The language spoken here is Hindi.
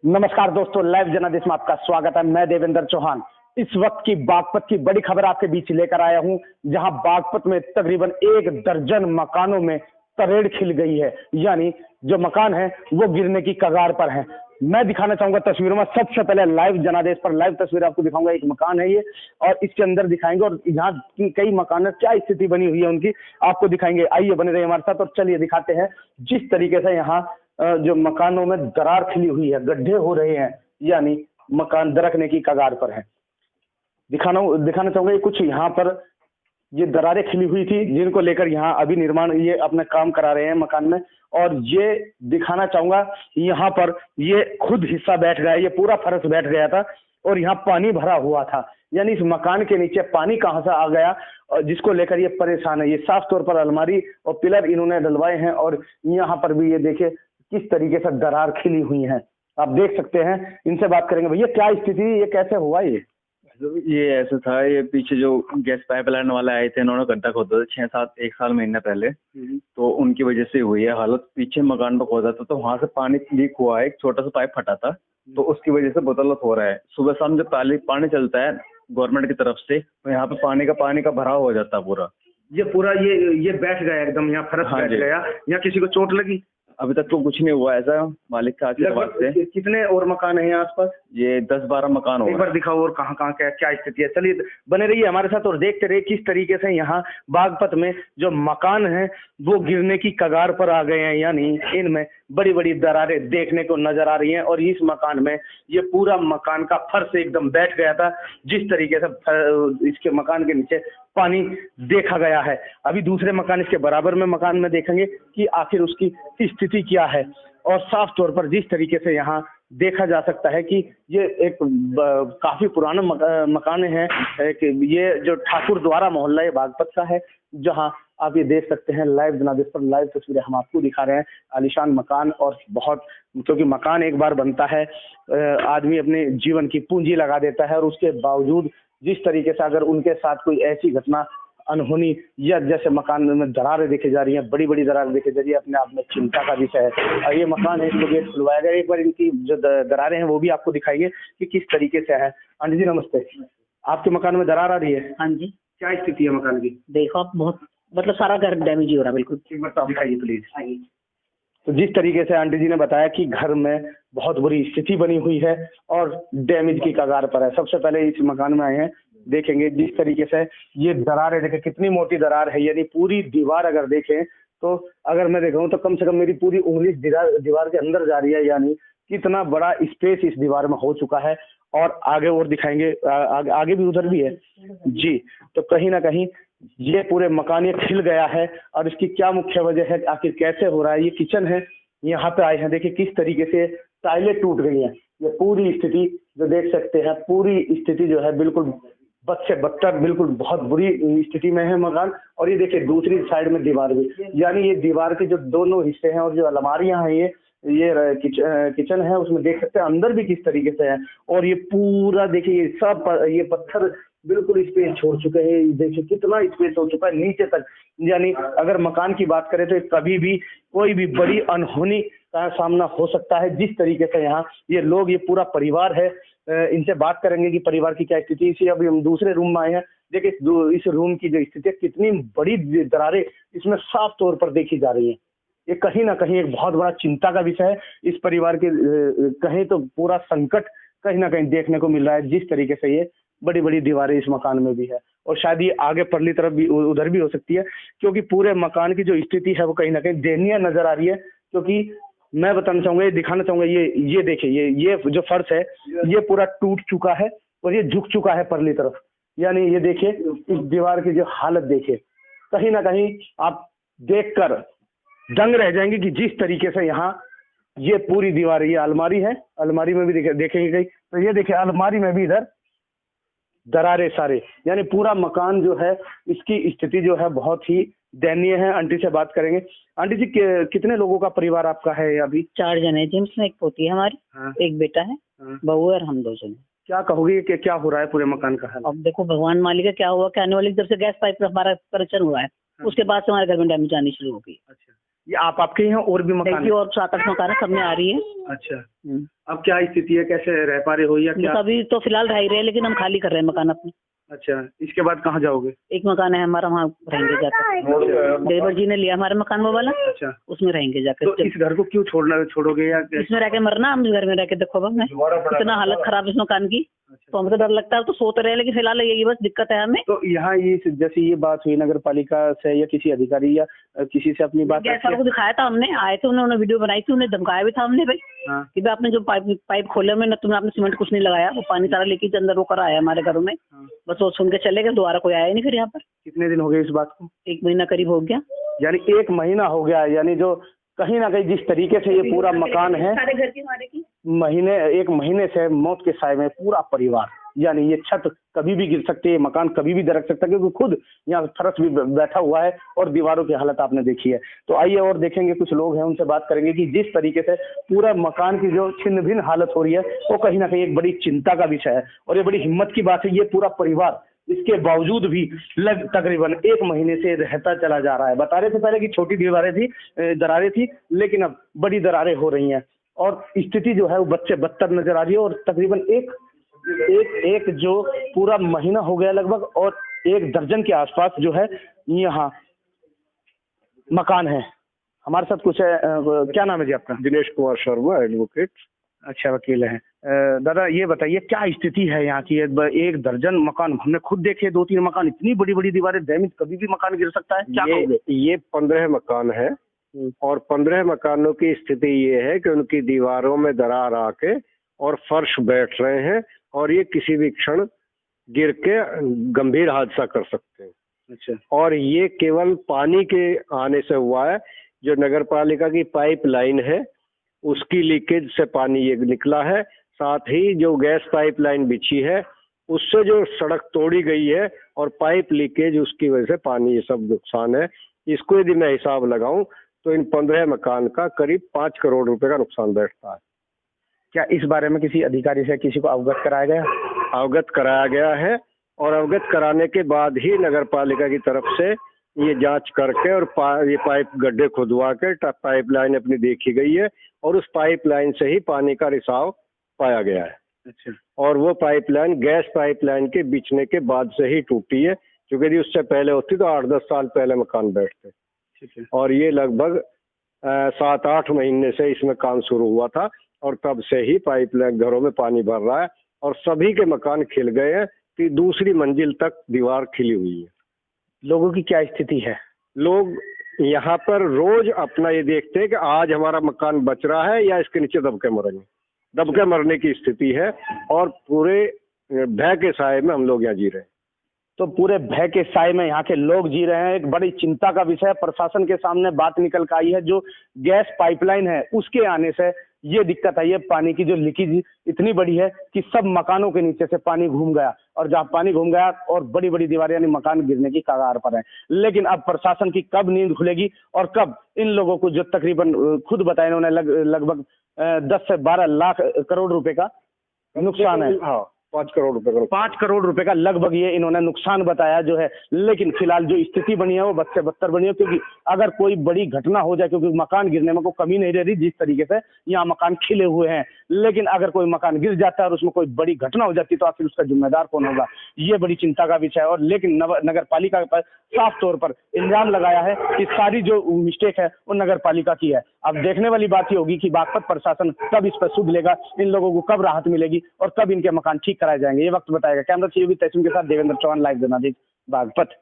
नमस्कार दोस्तों, लाइव जनादेश में आपका स्वागत है। मैं देवेंद्र चौहान इस वक्त की बागपत की बड़ी खबर आपके बीच लेकर आया हूं, जहां बागपत में तकरीबन 1 दर्जन मकानों में तरेड़ खिल गई है। यानी जो मकान है वो गिरने की कगार पर है। मैं दिखाना चाहूंगा तस्वीरों में। सबसे पहले लाइव जनादेश पर लाइव तस्वीर आपको दिखाऊंगा। एक मकान है ये, और इसके अंदर दिखाएंगे, और यहाँ की कई मकान क्या स्थिति बनी हुई है उनकी आपको दिखाएंगे। आइए बने रहिए हमारे साथ और चलिए दिखाते हैं जिस तरीके से यहाँ जो मकानों में दरार खिली हुई है, गड्ढे हो रहे हैं, यानी मकान दरकने की कगार पर है। दिखाना चाहूंगा ये कुछ यहाँ पर ये दरारें खिली हुई थी, जिनको लेकर यहाँ अभी निर्माण ये अपना काम करा रहे हैं मकान में। और ये दिखाना चाहूंगा यहाँ पर ये खुद हिस्सा बैठ गया, ये पूरा फर्श बैठ गया था और यहाँ पानी भरा हुआ था। यानी इस मकान के नीचे पानी कहाँ से आ गया, जिसको लेकर ये परेशान है। ये साफ तौर पर अलमारी और पिलर इन्होंने डलवाए हैं, और यहाँ पर भी ये देखिए किस तरीके से दरार खिली हुई है, आप देख सकते हैं। इनसे बात करेंगे। भैया क्या स्थिति, ये कैसे हुआ? ये ऐसा था, ये पीछे जो गैस पाइपलाइन वाले आए थे, इन्होंने गड्ढा खोदा था 6-7 एक साल महीने पहले। तो उनकी वजह से हुई है हालत। पीछे मकान पर खोदा था तो वहां से पानी लीक हुआ है, एक छोटा सा पाइप फटा था, तो उसकी वजह से बदौलत हो रहा है। सुबह शाम जब पानी चलता है गवर्नमेंट की तरफ से, तो यहाँ पे पानी का भराव हो जाता है पूरा। ये पूरा ये बैठ गया एकदम, यहाँ फर्श बैठ गया। यहाँ किसी को चोट लगी? अभी तक तो कुछ नहीं हुआ ऐसा, मालिक के आशीर्वाद से। कितने और मकान है आसपास? ये 10-12 मकान हो। एक बार दिखाओ और कहाँ कहाँ क्या स्थिति है। चलिए बने रहिए हमारे साथ और देखते रहिए किस तरीके से यहाँ बागपत में जो मकान है वो गिरने की कगार पर आ गए हैं। यानी इनमें बड़ी बड़ी दरारें देखने को नजर आ रही हैं, और इस मकान में ये पूरा मकान का फर्श एकदम बैठ गया था। जिस तरीके से इसके मकान के नीचे पानी देखा गया है। अभी दूसरे मकान इसके बराबर में मकान में देखेंगे कि आखिर उसकी स्थिति क्या है। और साफ तौर पर जिस तरीके से यहाँ देखा जा सकता है कि ये एक काफी पुराना मकान है। ये जो ठाकुर द्वारा मोहल्ला ये बागपत का है, जहाँ आप ये देख सकते हैं लाइव जनादेश पर लाइव तस्वीरें हम आपको दिखा रहे हैं। आलीशान मकान, और बहुत, क्योंकि मकान एक बार बनता है, आदमी अपने जीवन की पूंजी लगा देता है, और उसके बावजूद जिस तरीके से अगर उनके साथ कोई ऐसी घटना अनहोनी, या जैसे मकान में दरारें देखी जा रही हैं, बड़ी बड़ी दरारें देखी जा रही है, अपने आप में चिंता का विषय है। और ये मकान है, इसको गेट खुलवाया गया। एक बार इनकी जो दरारें हैं वो भी आपको दिखाइए कि किस तरीके से है। आंटी जी नमस्ते, आपके मकान में दरार आ रही है? हाँ जी। क्या स्थिति है मकान की? देखो आप, बहुत मतलब सारा घर डैमेज ही हो रहा है। बिल्कुल एक बार तो दिखाइए प्लीज। तो जिस तरीके से आंटी जी ने बताया कि घर में बहुत बुरी स्थिति बनी हुई है और डैमेज की कगार पर है। सबसे पहले इस मकान में आए हैं, देखेंगे जिस तरीके से ये दरार है, देखें कितनी मोटी दरार है। यानी पूरी दीवार अगर देखें तो, अगर मैं देखूं तो कम से कम मेरी पूरी उंगली दीवार के अंदर जा रही है। यानी कितना बड़ा स्पेस इस दीवार में हो चुका है। और आगे और दिखाएंगे, आगे भी उधर भी है जी। तो कहीं ना कहीं ये पूरे मकान ये खिल गया है, और इसकी क्या मुख्य वजह है, आखिर कैसे हो रहा है। ये किचन है, यहाँ पे आए हैं, देखिए किस तरीके से टाइलें टूट गई हैं। ये पूरी स्थिति जो देख सकते हैं, पूरी स्थिति जो है बिल्कुल बद से बदतर, बिल्कुल बहुत बुरी स्थिति में है मकान। और ये देखिए दूसरी साइड में दीवार भी, यानी ये दीवार के जो दोनों हिस्से हैं और जो अलमारियां हैं, ये किचन है, उसमें देख सकते हैं अंदर भी किस तरीके से है। और ये पूरा देखिए ये सब ये पत्थर बिल्कुल स्पेस छोड़ चुके हैं। देखिए कितना स्पेस हो चुका है नीचे तक। यानी अगर मकान की बात करें तो कभी भी कोई भी बड़ी अनहोनी का सामना हो सकता है। जिस तरीके से यहाँ ये लोग, ये पूरा परिवार है, इनसे बात करेंगे कि परिवार की क्या स्थिति। इसी अभी हम दूसरे रूम में आए हैं, देखिए इस रूम की जो स्थिति है, कितनी बड़ी दरारें इसमें साफ तौर पर देखी जा रही है। ये कहीं ना कहीं एक बहुत बड़ा चिंता का विषय है। इस परिवार के कहीं तो पूरा संकट कहीं ना कहीं देखने को मिल रहा है। जिस तरीके से ये बड़ी बड़ी दीवारें इस मकान में भी है, और शायद ये आगे परली तरफ भी उधर भी हो सकती है, क्योंकि पूरे मकान की जो स्थिति है वो कहीं ना कहीं दयनीय नजर आ रही है। क्योंकि मैं बताना चाहूंगा, ये दिखाना चाहूंगा, ये देखिए ये जो फर्श है ये पूरा टूट चुका है और ये झुक चुका है परली तरफ। यानी ये देखिए इस दीवार की जो हालत देखिए, कहीं ना कहीं आप देखकर दंग रह जाएंगे कि जिस तरीके से यहाँ ये पूरी दीवार, ये अलमारी है, अलमारी में भी देखेंगे कहीं तो ये देखिए अलमारी में भी इधर दरारें सारे। यानी पूरा मकान जो है इसकी स्थिति जो है बहुत ही दयनीय है। आंटी से बात करेंगे। आंटी जी कितने लोगों का परिवार आपका है अभी? 4 जने हैं, जिनमें एक पोती है हमारी। हाँ। एक बेटा है। हाँ। बहू है, और हम 2 जने। क्या कहोगे कि क्या हो रहा है पूरे मकान का हाल? अब देखो भगवान मालिक है क्या हुआ कि आने वाली जब से गैस पाइप का हमारा कनेक्शन हुआ है, उसके बाद से हमारे घर में डैमेज आनी शुरू हो गई। अच्छा, ये आपके यहाँ और भी मकान देखिए, और 7-8 मकान है, सब में आ रही है। अच्छा, अब क्या स्थिति है, कैसे रह पा रहे हो या क्या? अभी तो फिलहाल रह ही रहे हैं, लेकिन हम खाली कर रहे हैं मकान अपने। अच्छा, इसके बाद कहाँ जाओगे? एक मकान है हमारा, वहाँ रहेंगे जाकर। देवर जी ने लिया हमारे मकान वो वाला। अच्छा, उसमें रहेंगे जाकर। तो इस घर को क्यों छोड़ोगे या इसमें रह के मरना, हम इस घर में रह के देखो अब मैं इतना हालत खराब इस मकान की, तो हमको डर लगता है। तो सोते रहे, लेकिन फिलहाल यही बस दिक्कत है हमें। तो यहाँ ये जैसे ये बात हुई नगर पालिका से या किसी अधिकारी या किसी से अपनी बात गैस वालों को दिखाया था हमने, आए थे, उन्होंने वीडियो बनाई थी, उन्हें धमकाया भी था हमने भाई। हाँ। कि भाई आपने जो पाइप खोले में, तुमने आपने सीमेंट कुछ नहीं लगाया, वो पानी सारा लीकेज अंदर वो कर आया हमारे घरों में। हाँ। बस वो सुन के चले गए, दोबारा कोई आया ही नहीं फिर यहाँ पर। कितने दिन हो गए इस बात को? 1 महीना करीब हो गया। यानी 1 महीना हो गया, यानी जो कहीं ना कहीं जिस तरीके से ये पूरा मकान है, सारे घर की हमारे की 1 महीने से मौत के साए में पूरा परिवार, यानी ये छत कभी भी गिर सकती है, मकान कभी भी दरक सकता है, क्योंकि खुद यहाँ फरस भी बैठा हुआ है और दीवारों की हालत आपने देखी है। तो आइए और देखेंगे, कुछ लोग हैं उनसे बात करेंगे कि जिस तरीके से पूरा मकान की जो छिन्न भिन्न हालत हो रही है, वो कहीं ना कहीं एक बड़ी चिंता का विषय है और ये बड़ी हिम्मत की बात है। ये पूरा परिवार इसके बावजूद भी तकरीबन 1 महीने से रहता चला जा रहा है। बता रहे थे पहले कि छोटी दरारें थी, लेकिन अब बड़ी दरारें हो रही हैं और स्थिति जो है वो बदतर नजर आ रही है। और तकरीबन एक जो पूरा महीना हो गया लगभग, और 1 दर्जन के आसपास जो है यहाँ मकान है। हमारे साथ कुछ है, क्या नाम है जी आपका? दिनेश कुमार शर्मा, एडवोकेट। अच्छा, वकील हैं। दादा ये बताइए क्या स्थिति है यहाँ की? 1 दर्जन मकान हमने खुद देखे, 2-3 मकान, इतनी बड़ी बड़ी दीवारें, डैमेज, कभी भी मकान गिर सकता है। क्या ये 15 मकान है और 15 मकानों की स्थिति ये है कि उनकी दीवारों में दरार आके और फर्श बैठ रहे हैं और ये किसी भी क्षण गिर के गंभीर हादसा कर सकते हैं। अच्छा, और ये केवल पानी के आने से हुआ है। जो नगर पालिका की पाइप लाइन है उसकी लीकेज से पानी ये निकला है। साथ ही जो गैस पाइप लाइन बिछी है उससे जो सड़क तोड़ी गई है और पाइप लीकेज, उसकी वजह से पानी, ये सब नुकसान है। इसको यदि मैं हिसाब लगाऊं तो इन 15 मकान का करीब 5 करोड़ रुपए का नुकसान बैठता है। क्या इस बारे में किसी अधिकारी से किसी को अवगत कराया गया? अवगत कराया गया है और अवगत कराने के बाद ही नगर पालिका की तरफ से ये जांच करके और ये पाइप गड्ढे खुदवा के पाइप लाइन अपनी देखी गई है और उस पाइप लाइन से ही पानी का रिसाव पाया गया है। अच्छा, और वो pipe line gas pipe line के बिछने के बाद से ही टूटी है, क्योंकि यदि उससे पहले होती तो 8-10 साल पहले मकान बैठते। ठीक है। और ये लगभग 7-8 महीने से इसमें काम शुरू हुआ था और तब से ही पाइप लाइन घरों में पानी भर रहा है और सभी के मकान खिल गए हैं कि दूसरी मंजिल तक दीवार खिली हुई है। लोगों की क्या स्थिति है? लोग यहाँ पर रोज अपना ये देखते हैं कि आज हमारा मकान बच रहा है या इसके नीचे दबके मरेंगे। दबके मरने की स्थिति है और पूरे भय के साए में हम लोग यहाँ जी रहे हैं। तो पूरे भय के साए में यहाँ के लोग जी रहे हैं। एक बड़ी चिंता का विषय प्रशासन के सामने बात निकल कर आई है। जो गैस पाइपलाइन है उसके आने से ये दिक्कत आई है, पानी की जो लीकेज इतनी बड़ी है कि सब मकानों के नीचे से पानी घूम गया, और जहाँ पानी घूम गया और बड़ी बड़ी दीवारें, यानी मकान गिरने की कगार पर है। लेकिन अब प्रशासन की कब नींद खुलेगी और कब इन लोगों को, जो तकरीबन खुद बताया इन्होंने लगभग 10 से 12 लाख करोड़ रुपए का नुकसान है। हाँ, 5 करोड़ रुपए का 5 करोड़ रुपए का लगभग ये इन्होंने नुकसान बताया जो है। लेकिन फिलहाल जो स्थिति बनी है वो बद से बदतर बनी है, क्योंकि अगर कोई बड़ी घटना हो जाए, क्योंकि मकान गिरने में कोई कमी नहीं रह रही, जिस तरीके से यहाँ मकान खिले हुए हैं, लेकिन अगर कोई मकान गिर जाता है और उसमें कोई बड़ी घटना हो जाती है तो आखिर उसका जिम्मेदार कौन होगा? ये बड़ी चिंता का विषय है। और लेकिन नगर पालिका पर साफ तौर पर इल्जाम लगाया है कि सारी जो मिस्टेक है वो नगर पालिका की है। अब देखने वाली बात ये होगी कि बागपत प्रशासन कब इस पर सुध लेगा, इन लोगों को कब राहत मिलेगी और कब इनके मकान ठीक कराए जाएंगे, ये वक्त बताएगा। कैमरा से तैसीम के साथ देवेंद्र चौहान, लाइव जनादेश, बागपत।